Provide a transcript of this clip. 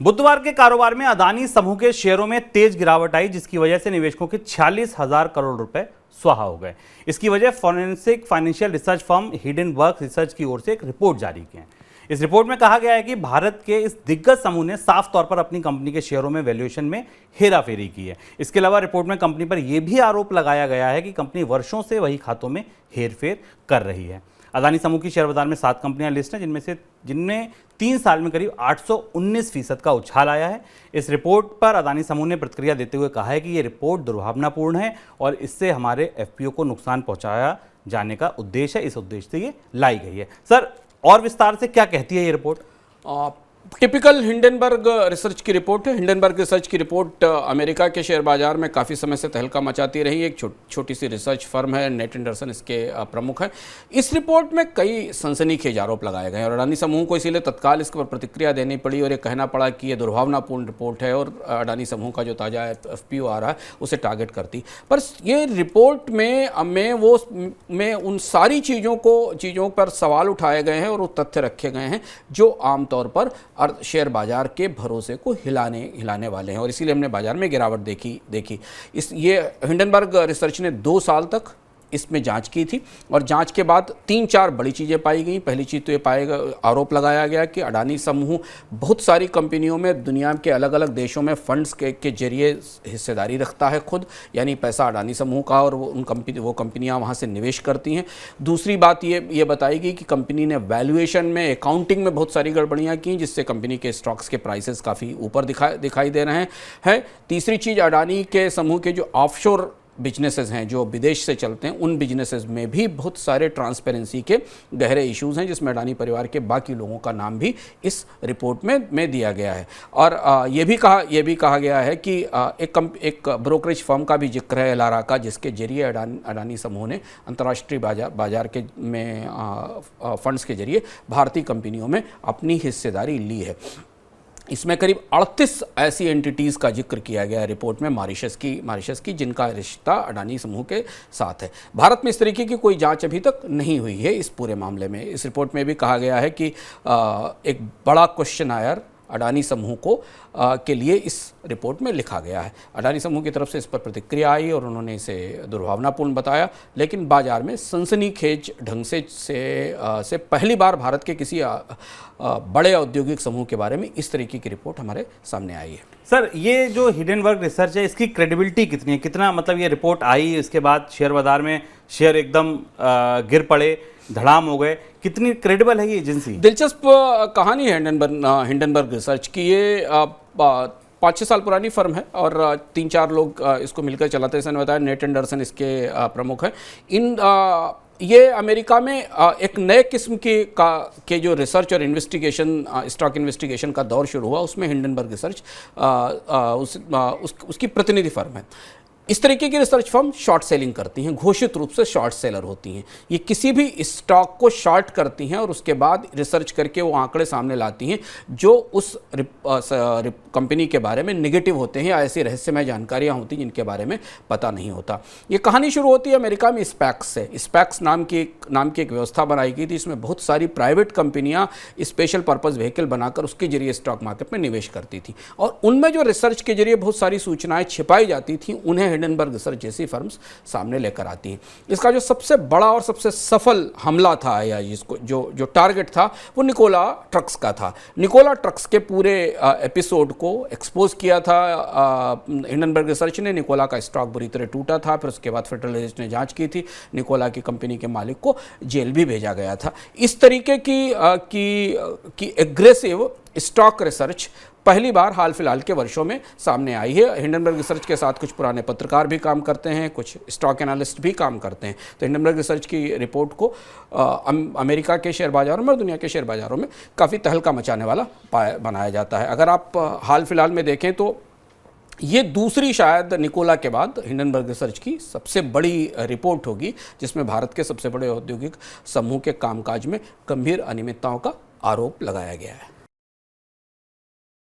बुधवार के कारोबार में अदानी समूह के शेयरों में तेज गिरावट आई, जिसकी वजह से निवेशकों के 46,000 करोड़ रुपए स्वाहा हो गए। इसकी वजह forensic financial research firm Hindenburg research की ओर से एक रिपोर्ट जारी की है। इस रिपोर्ट में कहा गया है कि भारत के इस दिग्गज समूह ने साफ तौर पर अपनी कंपनी के शेयरों में वैल्यूएशन में हेराफेरी की है। इसके अलावा रिपोर्ट में कंपनी पर यह भी आरोप लगाया गया है कि कंपनी वर्षों से वही खातों में हेरफेर कर रही है। अदानी समूह की शेयर बाजार में 7 कंपनियां लिस्ट हैं, जिनमें 3 साल में करीब 819% का उछाल आया है। इस रिपोर्ट पर अदानी समूह ने प्रतिक्रिया देते हुए कहा है कि ये रिपोर्ट दुर्भावनापूर्ण है और इससे हमारे एफपीओ को नुकसान पहुंचाया जाने का उद्देश्य है, इस उद्देश्य से ये लाई गई है। सर, और विस्तार से क्या कहती है ये रिपोर्ट? टिपिकल हिंडनबर्ग रिसर्च की रिपोर्ट है। हिंडनबर्ग रिसर्च की रिपोर्ट अमेरिका के शेयर बाजार में काफ़ी समय से तहलका मचाती रही। एक छोटी सी रिसर्च फर्म है, नेट एंडरसन इसके प्रमुख हैं। इस रिपोर्ट में कई सनसनीखेज आरोप लगाए गए और अडानी समूह को इसीलिए तत्काल इसके पर प्रतिक्रिया देनी पड़ी और ये कहना पड़ा कि ये दुर्भावनापूर्ण रिपोर्ट है और अडानी समूह का जो ताज़ा एफपीओ आ रहा है उसे टारगेट करती। पर ये रिपोर्ट में उन सारी चीज़ों पर सवाल उठाए गए हैं और वो तथ्य रखे गए हैं जो आमतौर पर शेयर बाजार के भरोसे को हिलाने वाले हैं और इसीलिए हमने बाजार में गिरावट देखी। ये हिंडनबर्ग रिसर्च ने 2 साल तक इसमें जांच की थी और जांच के बाद 3-4 बड़ी चीज़ें पाई गई। पहली चीज़ तो ये आरोप लगाया गया कि अडानी समूह बहुत सारी कंपनियों में दुनिया के अलग अलग देशों में फंड्स के जरिए हिस्सेदारी रखता है खुद, यानी पैसा अडानी समूह का और वो कंपनियां वहाँ से निवेश करती हैं। दूसरी बात ये बताई गई कि कंपनी ने वैल्यूएशन में, अकाउंटिंग में बहुत सारी गड़बड़ियाँ की, जिससे कंपनी के स्टॉक्स के प्राइसेस काफ़ी ऊपर दिखाई दे रहे हैं। तीसरी चीज़, अडानी के समूह के जो ऑफशोर बिजनेसेस हैं जो विदेश से चलते हैं, उन बिजनेसेस में भी बहुत सारे ट्रांसपेरेंसी के गहरे इश्यूज हैं, जिसमें अडानी परिवार के बाकी लोगों का नाम भी इस रिपोर्ट में दिया गया है। और ये भी कहा गया है कि एक ब्रोकरेज फर्म का भी जिक्र है, एलारा का, जिसके जरिए अडानी समूह ने अंतर्राष्ट्रीय बाजार के में फंड्स के जरिए भारतीय कंपनियों में अपनी हिस्सेदारी ली है। इसमें करीब 38 ऐसी एंटिटीज़ का जिक्र किया गया है रिपोर्ट में, मॉरिशस की, जिनका रिश्ता अडानी समूह के साथ है। भारत में इस तरीके की कोई जांच अभी तक नहीं हुई है इस पूरे मामले में। इस रिपोर्ट में भी कहा गया है कि एक बड़ा क्वेश्चन आयर अडानी समूह के लिए इस रिपोर्ट में लिखा गया है। अडानी समूह की तरफ से इस पर प्रतिक्रिया आई और उन्होंने इसे दुर्भावनापूर्ण बताया, लेकिन बाजार में सनसनीखेज ढंग से पहली बार भारत के किसी बड़े औद्योगिक समूह के बारे में इस तरीके की रिपोर्ट हमारे सामने आई है। सर, ये जो हिडेनबर्ग रिसर्च है, इसकी क्रेडिबिलिटी कितनी है? कितना, मतलब ये रिपोर्ट आई, इसके बाद शेयर बाजार में शेयर एकदम गिर पड़े, धड़ाम हो गए, कितनी क्रेडिबल है ये एजेंसी? दिलचस्प कहानी है हिंडनबर्ग रिसर्च की। ये 5-6 साल पुरानी फर्म है और 3-4 लोग इसको मिलकर चलाते हैं। बताया नेट एंडरसन इसके प्रमुख हैं। ये अमेरिका में एक नए किस्म के जो रिसर्च और इन्वेस्टिगेशन, स्टॉक इन्वेस्टिगेशन का दौर शुरू हुआ, उसमें हिंडनबर्ग रिसर्च उसकी प्रतिनिधि फर्म है। इस तरीके की रिसर्च फर्म शॉर्ट सेलिंग करती हैं, घोषित रूप से शॉर्ट सेलर होती हैं। ये किसी भी स्टॉक को शॉर्ट करती हैं और उसके बाद रिसर्च करके वो आंकड़े सामने लाती हैं जो उस कंपनी के बारे में नेगेटिव होते हैं या ऐसी रहस्यमय जानकारियां होती हैं जिनके बारे में पता नहीं होता। ये कहानी शुरू होती है अमेरिका में स्पैक्स से। स्पैक्स नाम की एक व्यवस्था बनाई गई थी, इसमें बहुत सारी प्राइवेट कंपनियाँ स्पेशल पर्पज़ व्हीकल बनाकर उसके जरिए स्टॉक मार्केट में निवेश करती थी और उनमें जो रिसर्च के जरिए बहुत सारी सूचनाएँ छिपाई जाती थी, उन्हें हिंडनबर्ग रिसर्च जैसी फर्म्स सामने लेकर आती हैं। इसका जो सबसे बड़ा और सबसे सफल हमला था, या जिसको जो टारगेट था, वो निकोला ट्रक्स का था। निकोला ट्रक्स के पूरे एपिसोड को एक्सपोज किया था हिंडनबर्ग रिसर्च ने। निकोला का स्टॉक बुरी तरह टूटा था, फिर उसके बाद फेडरल एजेंट ने जांच की थी। निकोला की कंपनी के मालिक को जेल भी भेजा गया था। इस तरीके की एग्रेसिव स्टॉक रिसर्च पहली बार हाल फिलहाल के वर्षों में सामने आई है। हिंडनबर्ग रिसर्च के साथ कुछ पुराने पत्रकार भी काम करते हैं, कुछ स्टॉक एनालिस्ट भी काम करते हैं। तो हिंडनबर्ग रिसर्च की रिपोर्ट को अमेरिका के शेयर बाजारों में और दुनिया के शेयर बाजारों में काफ़ी तहलका मचाने वाला बनाया जाता है। अगर आप हाल फिलहाल में देखें तो ये दूसरी शायद निकोला के बाद हिंडनबर्ग रिसर्च की सबसे बड़ी रिपोर्ट होगी, जिसमें भारत के सबसे बड़े औद्योगिक समूह के कामकाज में गंभीर अनियमितताओं का आरोप लगाया गया है।